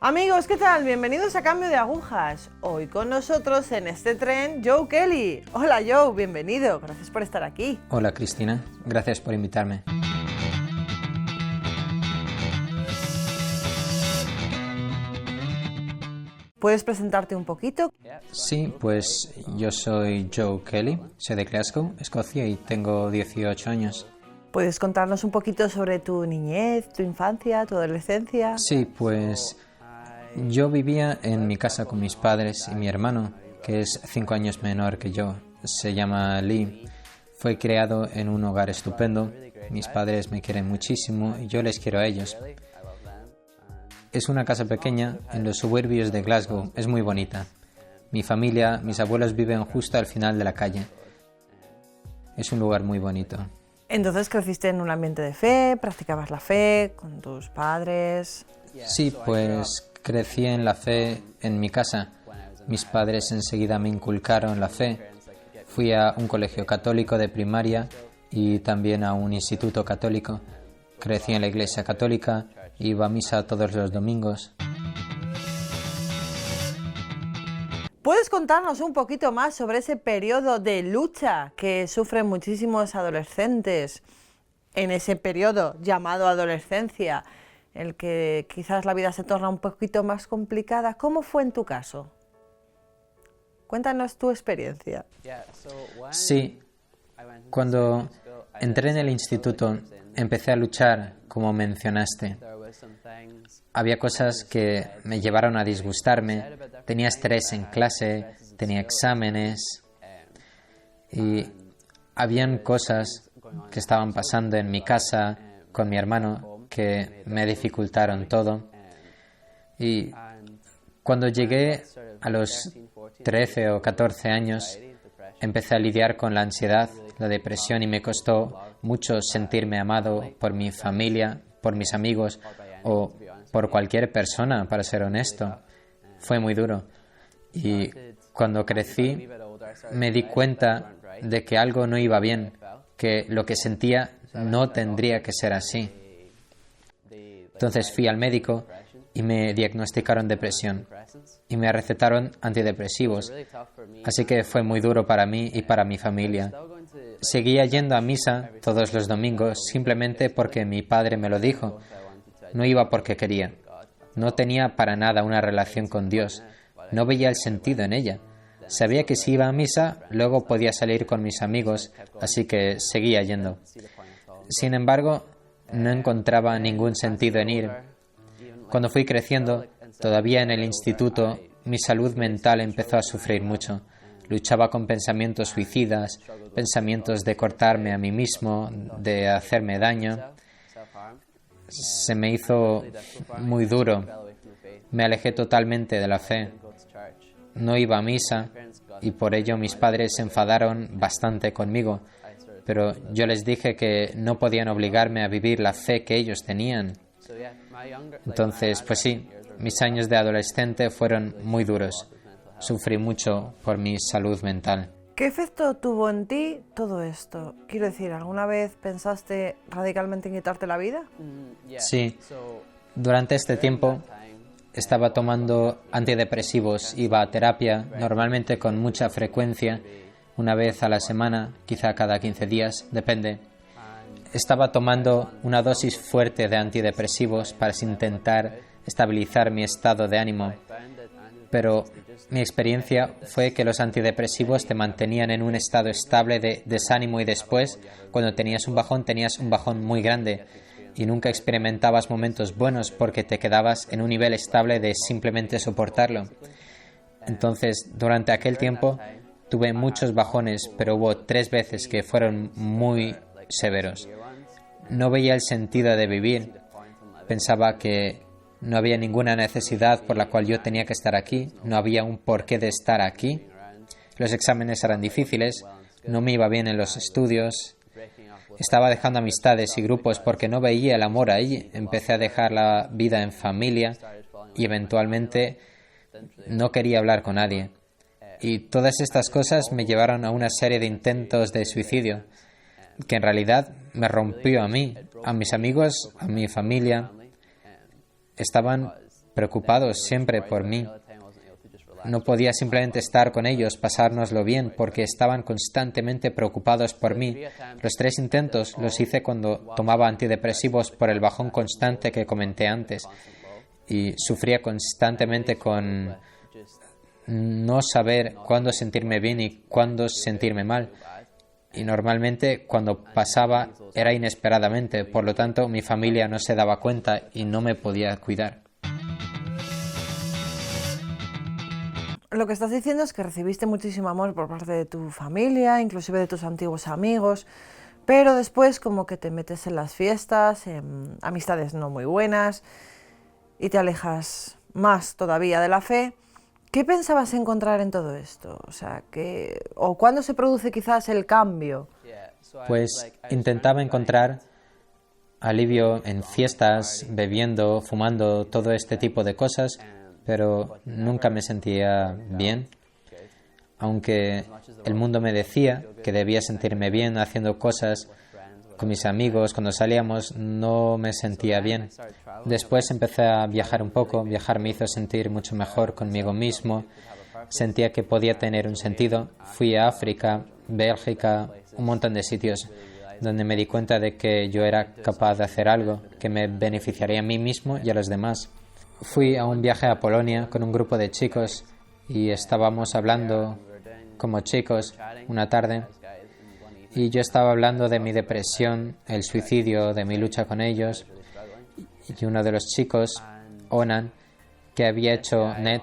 Amigos, ¿qué tal? Bienvenidos a Cambio de Agujas. Hoy con nosotros en este tren, Joe Kelly. Hola Joe, bienvenido. Gracias por estar aquí. Hola Cristina, gracias por invitarme. ¿Puedes presentarte un poquito? Sí, pues yo soy Joe Kelly, soy de Glasgow, Escocia y tengo 18 años. ¿Puedes contarnos un poquito sobre tu niñez, tu infancia, tu adolescencia? Sí, pues yo vivía en mi casa con mis padres y mi hermano, que es 5 años menor que yo. Se llama Lee. Fue criado en un hogar estupendo. Mis padres me quieren muchísimo y yo les quiero a ellos. Es una casa pequeña en los suburbios de Glasgow. Es muy bonita. Mi familia, mis abuelos viven justo al final de la calle. Es un lugar muy bonito. Entonces creciste en un ambiente de fe, practicabas la fe con tus padres. Sí, pues crecí en la fe en mi casa. Mis padres enseguida me inculcaron la fe. Fui a un colegio católico de primaria y también a un instituto católico. Crecí en la iglesia católica, iba a misa todos los domingos. ¿Puedes contarnos un poquito más sobre ese periodo de lucha que sufren muchísimos adolescentes en ese periodo llamado adolescencia, en el que quizás la vida se torna un poquito más complicada? ¿Cómo fue en tu caso? Cuéntanos tu experiencia. Sí, cuando entré en el instituto empecé a luchar, como mencionaste. Había cosas que me llevaron a disgustarme, tenía estrés en clase, tenía exámenes y habían cosas que estaban pasando en mi casa con mi hermano que me dificultaron todo. Y cuando llegué a los 13 o 14 años, empecé a lidiar con la ansiedad, la depresión y me costó mucho sentirme amado por mi familia, por mis amigos o por cualquier persona, para ser honesto. Fue muy duro. Y cuando crecí me di cuenta de que algo no iba bien, que lo que sentía no tendría que ser así. Entonces fui al médico y me diagnosticaron depresión y me recetaron antidepresivos, así que fue muy duro para mí y para mi familia. Seguía yendo a misa todos los domingos simplemente porque mi padre me lo dijo. No iba porque quería. No tenía para nada una relación con Dios. No veía el sentido en ella. Sabía que si iba a misa, luego podía salir con mis amigos, así que seguía yendo. Sin embargo, no encontraba ningún sentido en ir. Cuando fui creciendo, todavía en el instituto, mi salud mental empezó a sufrir mucho. Luchaba con pensamientos suicidas, pensamientos de cortarme a mí mismo, de hacerme daño. Se me hizo muy duro. Me alejé totalmente de la fe. No iba a misa y por ello mis padres se enfadaron bastante conmigo. Pero yo les dije que no podían obligarme a vivir la fe que ellos tenían. Entonces, pues sí, mis años de adolescente fueron muy duros. Sufrí mucho por mi salud mental. ¿Qué efecto tuvo en ti todo esto? Quiero decir, ¿alguna vez pensaste radicalmente en quitarte la vida? Sí, durante este tiempo estaba tomando antidepresivos, iba a terapia, normalmente con mucha frecuencia, una vez a la semana, quizá cada 15 días, depende. Estaba tomando una dosis fuerte de antidepresivos para intentar estabilizar mi estado de ánimo, pero mi experiencia fue que los antidepresivos te mantenían en un estado estable de desánimo y después, cuando tenías un bajón muy grande y nunca experimentabas momentos buenos porque te quedabas en un nivel estable de simplemente soportarlo. Entonces, durante aquel tiempo tuve muchos bajones, pero hubo 3 veces que fueron muy severos. No veía el sentido de vivir. Pensaba que no había ninguna necesidad por la cual yo tenía que estar aquí. No había un porqué de estar aquí. Los exámenes eran difíciles. No me iba bien en los estudios. Estaba dejando amistades y grupos porque no veía el amor ahí. Empecé a dejar la vida en familia y eventualmente no quería hablar con nadie. Y todas estas cosas me llevaron a una serie de intentos de suicidio, que en realidad me rompió a mí, a mis amigos, a mi familia. Estaban preocupados siempre por mí. No podía simplemente estar con ellos, pasárnoslo bien, porque estaban constantemente preocupados por mí. Los 3 intentos los hice cuando tomaba antidepresivos por el bajón constante que comenté antes. Y sufría constantemente con no saber cuándo sentirme bien y cuándo sentirme mal. Y normalmente cuando pasaba era inesperadamente. Por lo tanto, mi familia no se daba cuenta y no me podía cuidar. Lo que estás diciendo es que recibiste muchísimo amor por parte de tu familia, inclusive de tus antiguos amigos, pero después como que te metes en las fiestas, en amistades no muy buenas y te alejas más todavía de la fe. ¿Qué pensabas encontrar en todo esto? ¿O cuándo se produce quizás el cambio? Pues intentaba encontrar alivio en fiestas, bebiendo, fumando, todo este tipo de cosas, pero nunca me sentía bien. Aunque el mundo me decía que debía sentirme bien haciendo cosas con mis amigos, cuando salíamos, no me sentía bien. Después empecé a viajar un poco. Viajar me hizo sentir mucho mejor conmigo mismo. Sentía que podía tener un sentido. Fui a África, Bélgica, un montón de sitios donde me di cuenta de que yo era capaz de hacer algo que me beneficiaría a mí mismo y a los demás. Fui a un viaje a Polonia con un grupo de chicos y estábamos hablando como chicos una tarde y yo estaba hablando de mi depresión, el suicidio, de mi lucha con ellos, y uno de los chicos, Onan, que había hecho NET,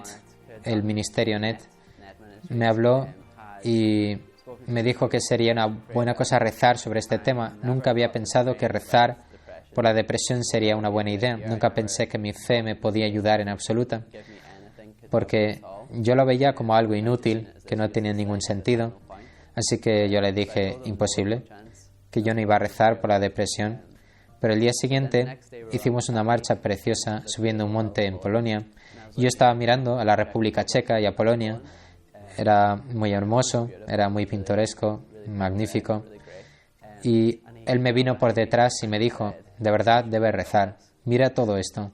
el ministerio NET, me habló y me dijo que sería una buena cosa rezar sobre este tema. Nunca había pensado que rezar por la depresión sería una buena idea. Nunca pensé que mi fe me podía ayudar en absoluta, porque yo lo veía como algo inútil, que no tenía ningún sentido. Así que yo le dije, imposible, que yo no iba a rezar por la depresión. Pero el día siguiente hicimos una marcha preciosa subiendo un monte en Polonia. Yo estaba mirando a la República Checa y a Polonia. Era muy hermoso, era muy pintoresco, magnífico. Y él me vino por detrás y me dijo, de verdad debes rezar. Mira todo esto.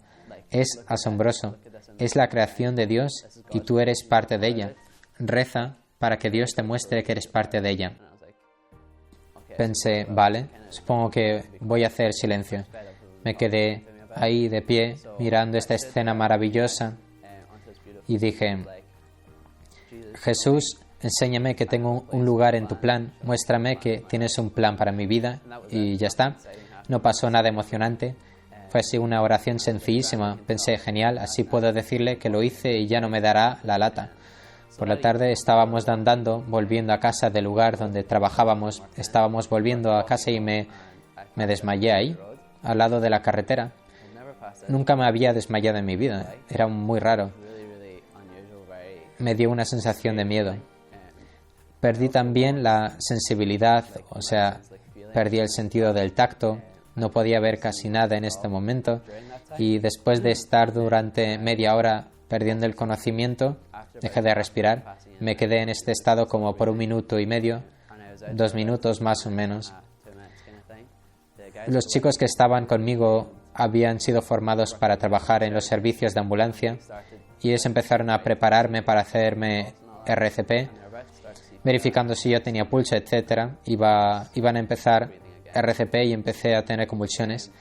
Es asombroso. Es la creación de Dios y tú eres parte de ella. Reza para que Dios te muestre que eres parte de ella. Pensé, vale, supongo que voy a hacer silencio. Me quedé ahí de pie mirando esta escena maravillosa y dije, Jesús, enséñame que tengo un lugar en tu plan, muéstrame que tienes un plan para mi vida y ya está. No pasó nada emocionante, fue así una oración sencillísima. Pensé, genial, así puedo decirle que lo hice y ya no me dará la lata. Por la tarde estábamos andando, volviendo a casa del lugar donde trabajábamos. Estábamos volviendo a casa y me desmayé ahí, al lado de la carretera. Nunca me había desmayado en mi vida, era muy raro. Me dio una sensación de miedo. Perdí también la sensibilidad, perdí el sentido del tacto, no podía ver casi nada en este momento y después de estar durante media hora perdiendo el conocimiento, dejé de respirar, me quedé en este estado como por 1 minuto y medio, 2 minutos más o menos. Los chicos que estaban conmigo habían sido formados para trabajar en los servicios de ambulancia y ellos empezaron a prepararme para hacerme RCP, verificando si yo tenía pulso, etc. Iban a empezar RCP y empecé a tener convulsiones.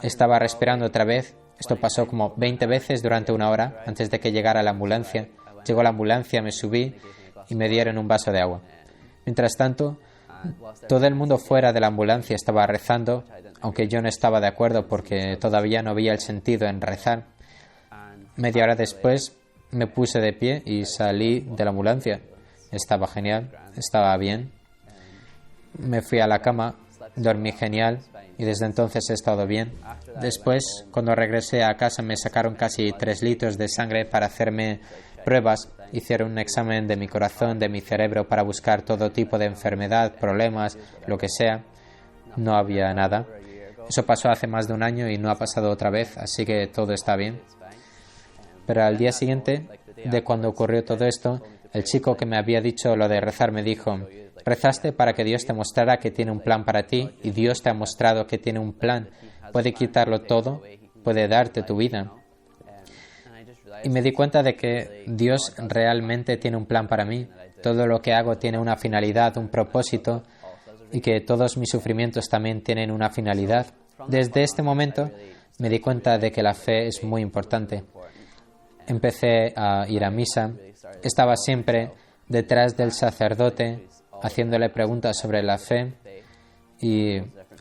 Estaba respirando otra vez. Esto pasó como 20 veces durante 1 hora antes de que llegara la ambulancia. Llegó la ambulancia, me subí y me dieron un vaso de agua. Mientras tanto, todo el mundo fuera de la ambulancia estaba rezando, aunque yo no estaba de acuerdo porque todavía no había el sentido en rezar. Media hora después me puse de pie y salí de la ambulancia. Estaba genial, estaba bien. Me fui a la cama, dormí genial y desde entonces he estado bien. Después, cuando regresé a casa, me sacaron casi 3 litros de sangre para hacerme pruebas. Hicieron un examen de mi corazón, de mi cerebro, para buscar todo tipo de enfermedad, problemas, lo que sea. No había nada. Eso pasó hace más de 1 año y no ha pasado otra vez, así que todo está bien. Pero al día siguiente de cuando ocurrió todo esto, el chico que me había dicho lo de rezar me dijo, rezaste para que Dios te mostrara que tiene un plan para ti y Dios te ha mostrado que tiene un plan. Puede quitarlo todo, puede darte tu vida. Y me di cuenta de que Dios realmente tiene un plan para mí. Todo lo que hago tiene una finalidad, un propósito, y que todos mis sufrimientos también tienen una finalidad. Desde este momento me di cuenta de que la fe es muy importante. Empecé a ir a misa. Estaba siempre detrás del sacerdote, haciéndole preguntas sobre la fe y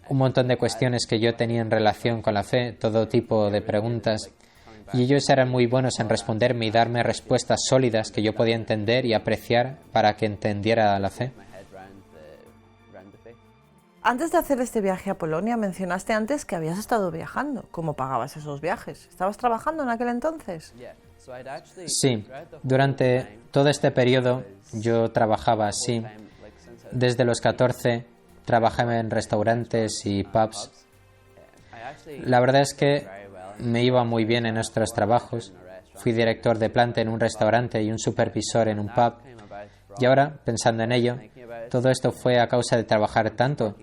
un montón de cuestiones que yo tenía en relación con la fe, todo tipo de preguntas. Y ellos eran muy buenos en responderme y darme respuestas sólidas que yo podía entender y apreciar para que entendiera la fe. Antes de hacer este viaje a Polonia, mencionaste antes que habías estado viajando. ¿Cómo pagabas esos viajes? ¿Estabas trabajando en aquel entonces? Sí, durante todo este periodo yo trabajaba así. Desde los 14 trabajaba en restaurantes y pubs. La verdad es que me iba muy bien en nuestros trabajos. Fui director de planta en un restaurante y un supervisor en un pub. Y ahora, pensando en ello, todo esto fue a causa de trabajar tanto,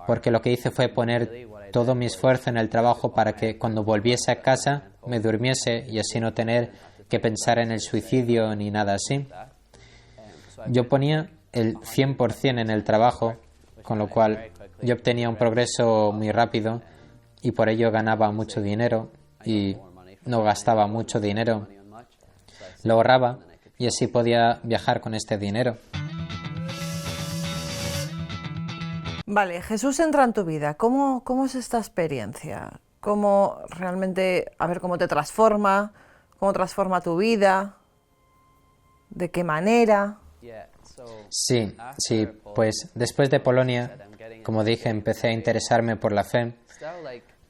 porque lo que hice fue poner todo mi esfuerzo en el trabajo para que cuando volviese a casa me durmiese y así no tener que pensar en el suicidio ni nada así. Yo ponía el 100% en el trabajo, con lo cual yo obtenía un progreso muy rápido y por ello ganaba mucho dinero y no gastaba mucho dinero. Lo ahorraba y así podía viajar con este dinero. Vale, Jesús entra en tu vida. ¿Cómo es esta experiencia? ¿Cómo realmente, a ver cómo te transforma? ¿Cómo transforma tu vida? ¿De qué manera? Sí, pues después de Polonia, como dije, empecé a interesarme por la fe.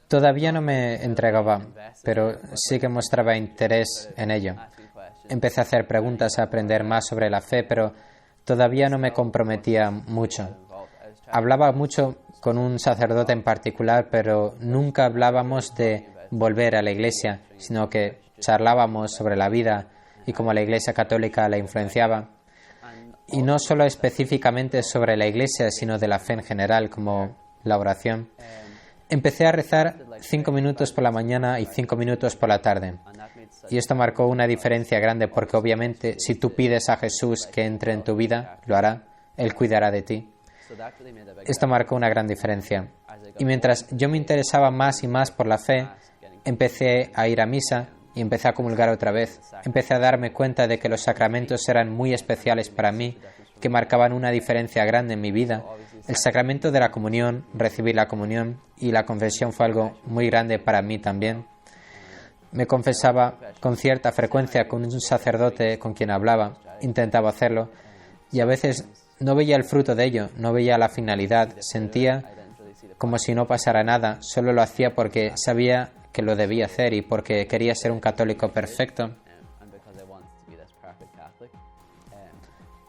Todavía no me entregaba, pero sí que mostraba interés en ello. Empecé a hacer preguntas, a aprender más sobre la fe, pero todavía no me comprometía mucho. Hablaba mucho con un sacerdote en particular, pero nunca hablábamos de volver a la iglesia, sino que charlábamos sobre la vida y cómo la Iglesia Católica la influenciaba. Y no solo específicamente sobre la iglesia, sino de la fe en general, como la oración. Empecé a rezar 5 minutos por la mañana y 5 minutos por la tarde. Y esto marcó una diferencia grande porque obviamente si tú pides a Jesús que entre en tu vida, lo hará. Él cuidará de ti. Esto marcó una gran diferencia. Y mientras yo me interesaba más y más por la fe, empecé a ir a misa y empecé a comulgar otra vez. Empecé a darme cuenta de que los sacramentos eran muy especiales para mí, que marcaban una diferencia grande en mi vida. El sacramento de la comunión, recibir la comunión y la confesión fue algo muy grande para mí también. Me confesaba con cierta frecuencia con un sacerdote con quien hablaba, intentaba hacerlo y a veces no veía el fruto de ello, no veía la finalidad, sentía como si no pasara nada, solo lo hacía porque sabía que lo debía hacer y porque quería ser un católico perfecto.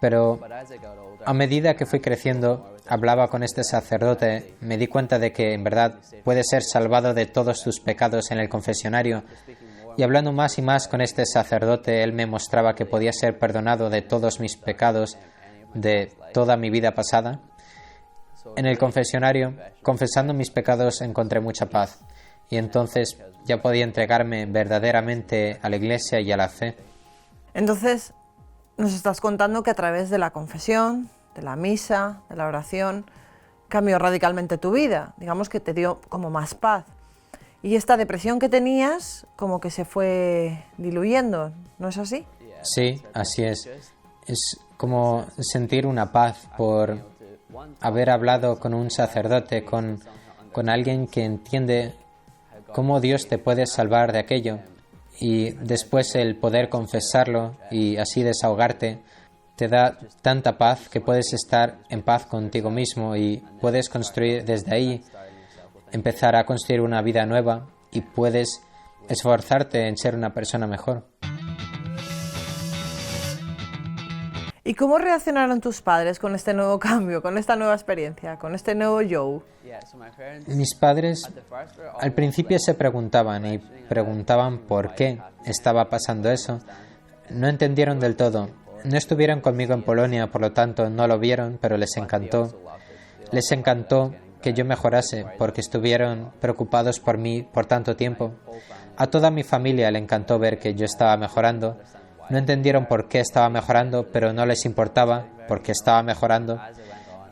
Pero a medida que fui creciendo, hablaba con este sacerdote, me di cuenta de que en verdad puedes ser salvado de todos tus pecados en el confesionario. Y hablando más y más con este sacerdote, él me mostraba que podía ser perdonado de todos mis pecados, de toda mi vida pasada. En el confesionario, confesando mis pecados, encontré mucha paz. Y entonces ya podía entregarme verdaderamente a la Iglesia y a la fe. Entonces, nos estás contando que a través de la confesión, de la misa, de la oración, cambió radicalmente tu vida. Digamos que te dio como más paz. Y esta depresión que tenías como que se fue diluyendo, ¿no es así? Sí, así es. Es como sentir una paz por haber hablado con un sacerdote, con alguien que entiende cómo Dios te puede salvar de aquello. Y después el poder confesarlo y así desahogarte te da tanta paz que puedes estar en paz contigo mismo y puedes construir desde ahí, empezar a construir una vida nueva y puedes esforzarte en ser una persona mejor. ¿Y cómo reaccionaron tus padres con este nuevo cambio, con esta nueva experiencia, con este nuevo Joe? Mis padres al principio se preguntaban por qué estaba pasando eso. No entendieron del todo. No estuvieron conmigo en Polonia, por lo tanto no lo vieron, pero les encantó. Les encantó que yo mejorase porque estuvieron preocupados por mí por tanto tiempo. A toda mi familia le encantó ver que yo estaba mejorando. No entendieron por qué estaba mejorando, pero no les importaba porque estaba mejorando.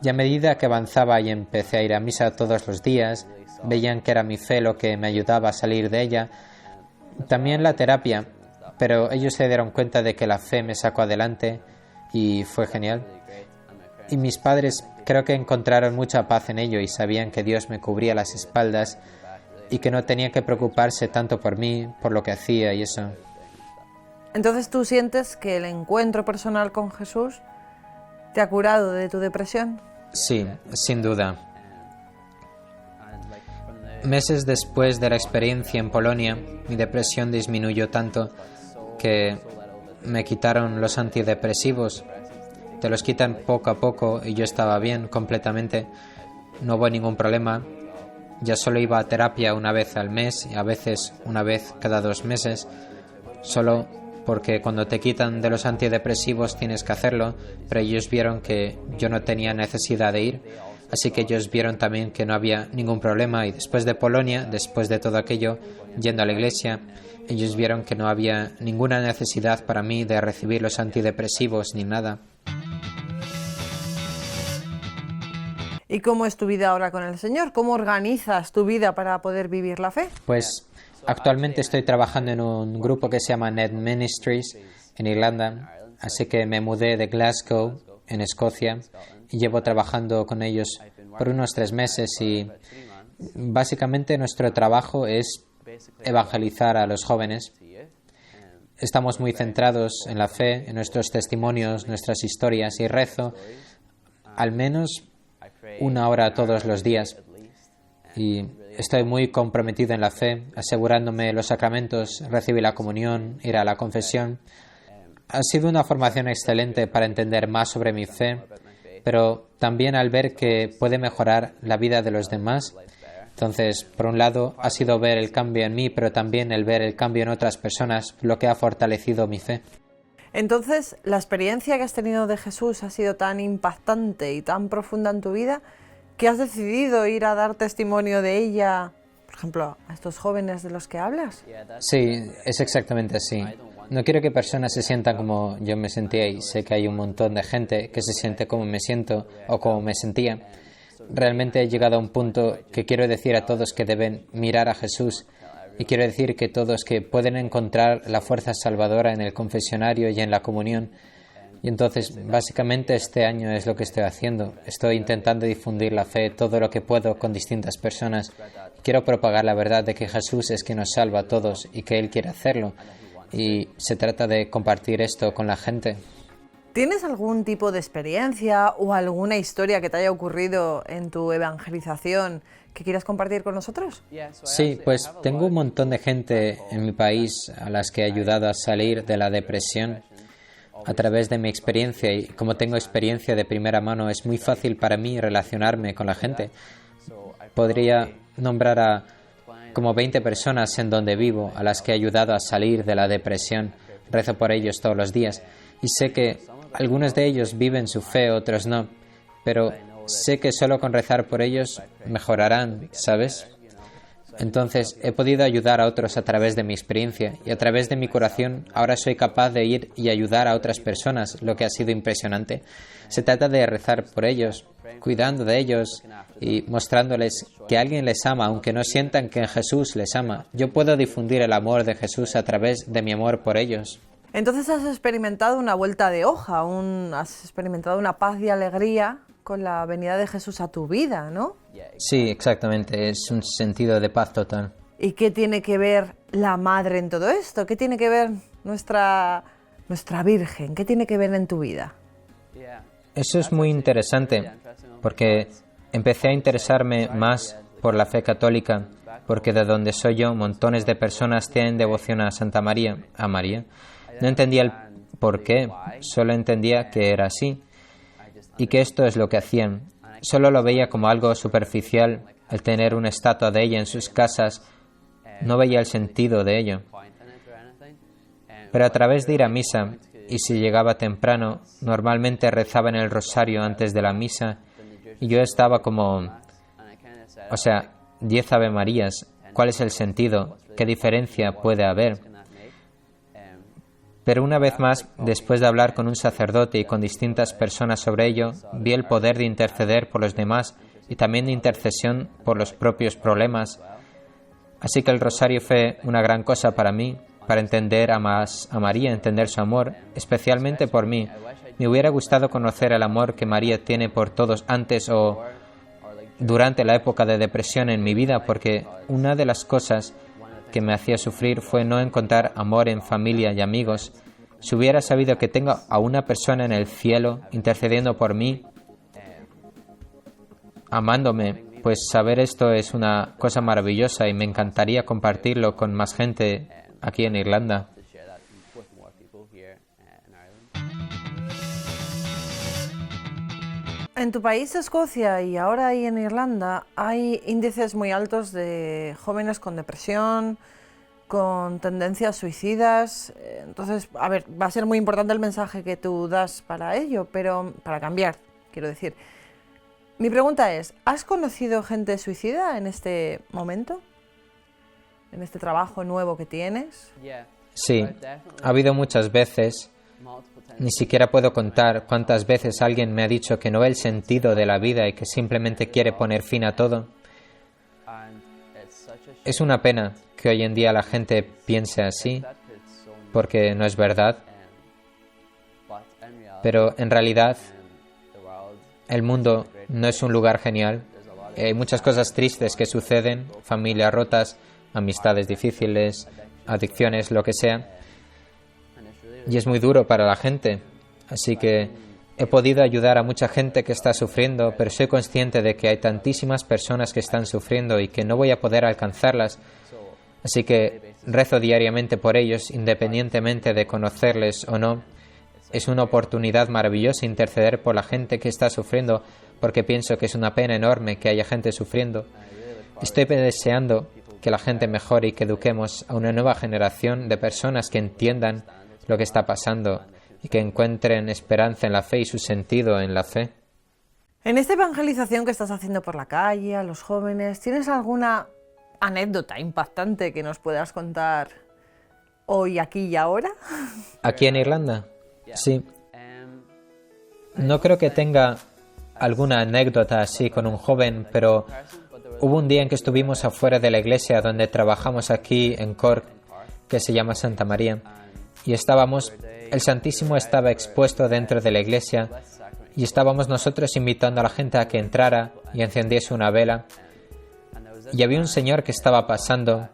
Y a medida que avanzaba y empecé a ir a misa todos los días, veían que era mi fe lo que me ayudaba a salir de ella. También la terapia, pero ellos se dieron cuenta de que la fe me sacó adelante y fue genial. Y mis padres creo que encontraron mucha paz en ello y sabían que Dios me cubría las espaldas y que no tenía que preocuparse tanto por mí, por lo que hacía y eso. Entonces, ¿tú sientes que el encuentro personal con Jesús te ha curado de tu depresión? Sí, sin duda. Meses después de la experiencia en Polonia, mi depresión disminuyó tanto que me quitaron los antidepresivos. Te los quitan poco a poco y yo estaba bien completamente. No hubo ningún problema. Ya solo iba a terapia una vez al mes y a veces una vez cada 2 meses. Solo porque cuando te quitan de los antidepresivos tienes que hacerlo, pero ellos vieron que yo no tenía necesidad de ir. Así que ellos vieron también que no había ningún problema y después de Polonia, después de todo aquello, yendo a la iglesia, ellos vieron que no había ninguna necesidad para mí de recibir los antidepresivos ni nada. ¿Y cómo es tu vida ahora con el Señor? ¿Cómo organizas tu vida para poder vivir la fe? Pues actualmente estoy trabajando en un grupo que se llama Net Ministries en Irlanda, así que me mudé de Glasgow, en Escocia, y llevo trabajando con ellos por unos 3 meses y básicamente nuestro trabajo es evangelizar a los jóvenes. Estamos muy centrados en la fe, en nuestros testimonios, nuestras historias y rezo al menos 1 hora todos los días. Y estoy muy comprometido en la fe, asegurándome los sacramentos, recibir la comunión, ir a la confesión. Ha sido una formación excelente para entender más sobre mi fe, pero también al ver que puede mejorar la vida de los demás. Entonces, por un lado, ha sido ver el cambio en mí, pero también el ver el cambio en otras personas, lo que ha fortalecido mi fe. Entonces, la experiencia que has tenido de Jesús ha sido tan impactante y tan profunda en tu vida que has decidido ir a dar testimonio de ella, por ejemplo, a estos jóvenes de los que hablas. Sí, es exactamente así. No quiero que personas se sientan como yo me sentía y sé que hay un montón de gente que se siente como me siento o como me sentía. Realmente he llegado a un punto que quiero decir a todos que deben mirar a Jesús y quiero decir que todos que pueden encontrar la fuerza salvadora en el confesionario y en la comunión. Y entonces, básicamente este año es lo que estoy haciendo. Estoy intentando difundir la fe todo lo que puedo con distintas personas. Quiero propagar la verdad de que Jesús es quien nos salva a todos y que Él quiere hacerlo. Y se trata de compartir esto con la gente. ¿Tienes algún tipo de experiencia o alguna historia que te haya ocurrido en tu evangelización que quieras compartir con nosotros? Sí, pues tengo un montón de gente en mi país a las que he ayudado a salir de la depresión a través de mi experiencia y como tengo experiencia de primera mano es muy fácil para mí relacionarme con la gente. Podría nombrar a como 20 personas en donde vivo a las que he ayudado a salir de la depresión. Rezo por ellos todos los días y sé que algunos de ellos viven su fe, otros no, pero sé que solo con rezar por ellos mejorarán, ¿sabes? Entonces he podido ayudar a otros a través de mi experiencia y a través de mi curación ahora soy capaz de ir y ayudar a otras personas, lo que ha sido impresionante. Se trata de rezar por ellos, cuidando de ellos y mostrándoles que alguien les ama, aunque no sientan que Jesús les ama. Yo puedo difundir el amor de Jesús a través de mi amor por ellos. Entonces has experimentado una vuelta de hoja, has experimentado una paz y alegría con la venida de Jesús a tu vida, ¿no? Sí, exactamente, es un sentido de paz total. ¿Y qué tiene que ver la Madre en todo esto? ¿Qué tiene que ver nuestra Virgen? ¿Qué tiene que ver en tu vida? Eso es muy interesante, porque empecé a interesarme más por la fe católica, porque de donde soy yo, montones de personas tienen devoción a Santa María, a María. No entendía el por qué, solo entendía que era así y que esto es lo que hacían. Solo lo veía como algo superficial, el tener una estatua de ella en sus casas, no veía el sentido de ello. Pero a través de ir a misa, y si llegaba temprano, normalmente rezaba en el rosario antes de la misa, y yo estaba como, O sea, 10 Ave Marías. ¿Cuál es el sentido? ¿Qué diferencia puede haber? Pero una vez más, después de hablar con un sacerdote y con distintas personas sobre ello, vi el poder de interceder por los demás y también de intercesión por los propios problemas. Así que el rosario fue una gran cosa para mí, para entender a María, entender su amor, especialmente por mí. Me hubiera gustado conocer el amor que María tiene por todos antes o durante la época de depresión en mi vida, porque una de las cosas que me hacía sufrir fue no encontrar amor en familia y amigos. Si hubiera sabido que tengo a una persona en el cielo intercediendo por mí, amándome, pues saber esto es una cosa maravillosa y me encantaría compartirlo con más gente aquí en Irlanda. En tu país, Escocia, y ahora ahí en Irlanda, hay índices muy altos de jóvenes con depresión, con tendencias suicidas. Entonces, a ver, va a ser muy importante el mensaje que tú das para ello, pero para cambiar, quiero decir. Mi pregunta es, ¿has conocido gente suicida en este momento? ¿En este trabajo nuevo que tienes? Sí, ha habido muchas veces. Ni siquiera puedo contar cuántas veces alguien me ha dicho que no ve el sentido de la vida y que simplemente quiere poner fin a todo. Es una pena que hoy en día la gente piense así, porque no es verdad. Pero en realidad, el mundo no es un lugar genial. Hay muchas cosas tristes que suceden, familias rotas, amistades difíciles, adicciones, lo que sea. Y es muy duro para la gente. Así que he podido ayudar a mucha gente que está sufriendo, pero soy consciente de que hay tantísimas personas que están sufriendo y que no voy a poder alcanzarlas. Así que rezo diariamente por ellos, independientemente de conocerles o no. Es una oportunidad maravillosa interceder por la gente que está sufriendo, porque pienso que es una pena enorme que haya gente sufriendo. Estoy deseando que la gente mejore y que eduquemos a una nueva generación de personas que entiendan lo que está pasando y que encuentren esperanza en la fe y su sentido en la fe. En esta evangelización que estás haciendo por la calle, a los jóvenes, ¿tienes alguna anécdota impactante que nos puedas contar hoy, aquí y ahora? ¿Aquí en Irlanda? Sí. No creo que tenga alguna anécdota así con un joven, pero hubo un día en que estuvimos afuera de la iglesia donde trabajamos aquí en Cork, que se llama Santa María, y el Santísimo estaba expuesto dentro de la iglesia y estábamos nosotros invitando a la gente a que entrara y encendiese una vela. Y había un señor que estaba pasando.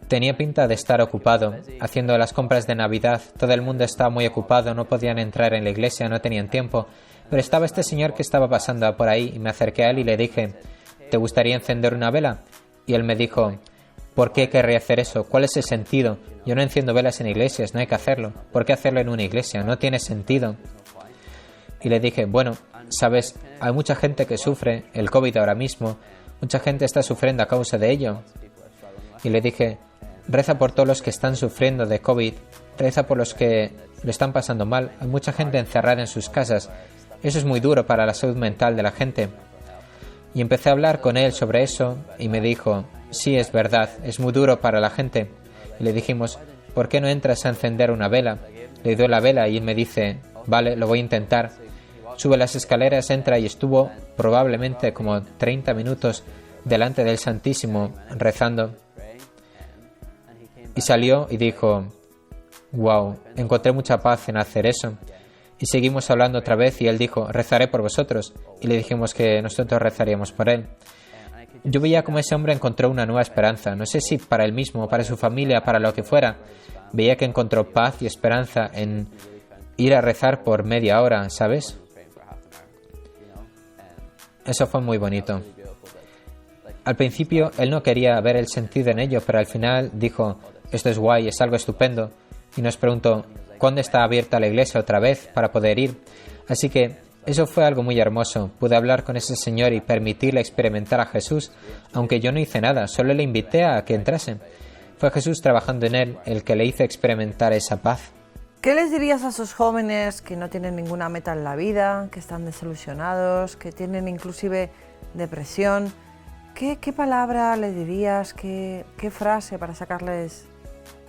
Tenía pinta de estar ocupado, haciendo las compras de Navidad. Todo el mundo estaba muy ocupado, no podían entrar en la iglesia, no tenían tiempo. Pero estaba este señor que estaba pasando por ahí y me acerqué a él y le dije, ¿te gustaría encender una vela? Y él me dijo, ¿por qué querría hacer eso? ¿Cuál es el sentido? Yo no enciendo velas en iglesias, no hay que hacerlo. ¿Por qué hacerlo en una iglesia? No tiene sentido. Y le dije, bueno, sabes, hay mucha gente que sufre el COVID ahora mismo, mucha gente está sufriendo a causa de ello. Y le dije, reza por todos los que están sufriendo de COVID, reza por los que lo están pasando mal, hay mucha gente encerrada en sus casas, eso es muy duro para la salud mental de la gente. Y empecé a hablar con él sobre eso y me dijo, sí, es verdad, es muy duro para la gente. Y le dijimos, ¿por qué no entras a encender una vela? Le doy la vela y él me dice, vale, lo voy a intentar. Sube las escaleras, entra y estuvo probablemente como 30 minutos delante del Santísimo rezando. Y salió y dijo, wow, encontré mucha paz en hacer eso. Y seguimos hablando otra vez y él dijo, rezaré por vosotros. Y le dijimos que nosotros rezaríamos por él. Yo veía como ese hombre encontró una nueva esperanza, no sé si para él mismo, para su familia, para lo que fuera. Veía que encontró paz y esperanza en ir a rezar por media hora, ¿sabes? Eso fue muy bonito. Al principio él no quería ver el sentido en ello, pero al final dijo, esto es guay, es algo estupendo. Y nos preguntó, ¿cuándo está abierta la iglesia otra vez para poder ir? Así que eso fue algo muy hermoso. Pude hablar con ese señor y permitirle experimentar a Jesús, aunque yo no hice nada, solo le invité a que entrase. Fue Jesús trabajando en él el que le hizo experimentar esa paz. ¿Qué les dirías a esos jóvenes que no tienen ninguna meta en la vida, que están desilusionados, que tienen inclusive depresión? ¿qué palabra le dirías, qué frase para sacarles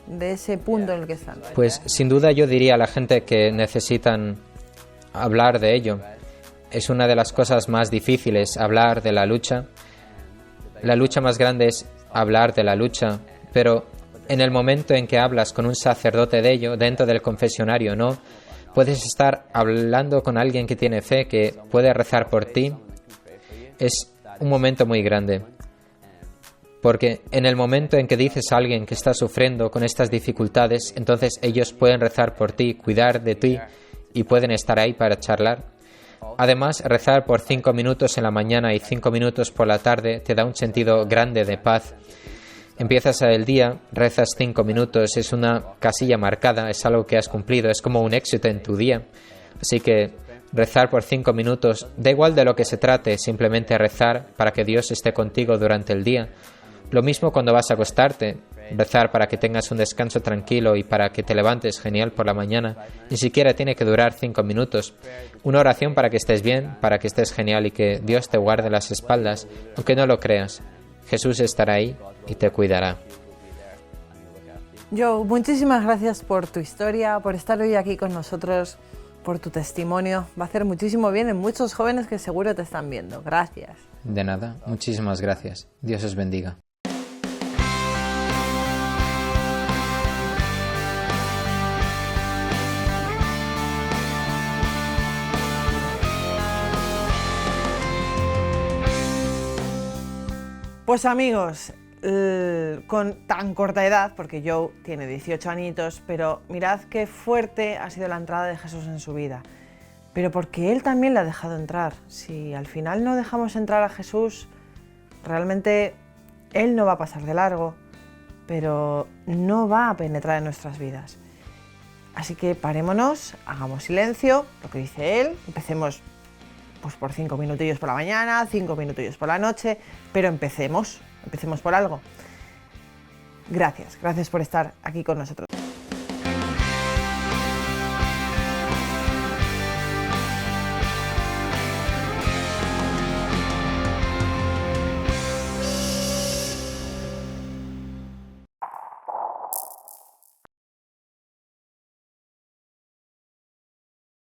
de ese punto en el que están? Pues sin duda yo diría a la gente que necesitan hablar de ello. Es una de las cosas más difíciles, hablar de la lucha. La lucha más grande es hablar de la lucha, pero en el momento en que hablas con un sacerdote de ello, dentro del confesionario, no, puedes estar hablando con alguien que tiene fe, que puede rezar por ti. Es un momento muy grande, porque en el momento en que dices a alguien que está sufriendo con estas dificultades, entonces ellos pueden rezar por ti, cuidar de ti y pueden estar ahí para charlar. Además, rezar por 5 minutos en la mañana y 5 minutos por la tarde te da un sentido grande de paz. Empiezas el día, rezas 5 minutos, es una casilla marcada, es algo que has cumplido, es como un éxito en tu día. Así que rezar por 5 minutos, da igual de lo que se trate, simplemente rezar para que Dios esté contigo durante el día. Lo mismo cuando vas a acostarte, rezar para que tengas un descanso tranquilo y para que te levantes genial por la mañana. Ni siquiera tiene que durar 5 minutos. Una oración para que estés bien, para que estés genial y que Dios te guarde las espaldas, aunque no lo creas. Jesús estará ahí y te cuidará. Joe, muchísimas gracias por tu historia, por estar hoy aquí con nosotros, por tu testimonio. Va a hacer muchísimo bien en muchos jóvenes que seguro te están viendo. Gracias. De nada, muchísimas gracias. Dios os bendiga. Pues amigos, con tan corta edad, porque Joe tiene 18 añitos, pero mirad qué fuerte ha sido la entrada de Jesús en su vida. Pero porque Él también le ha dejado entrar. Si al final no dejamos entrar a Jesús, realmente Él no va a pasar de largo, pero no va a penetrar en nuestras vidas. Así que parémonos, hagamos silencio, lo que dice Él, empecemos pues por 5 minutillos por la mañana, 5 minutillos por la noche, pero empecemos por algo. Gracias por estar aquí con nosotros.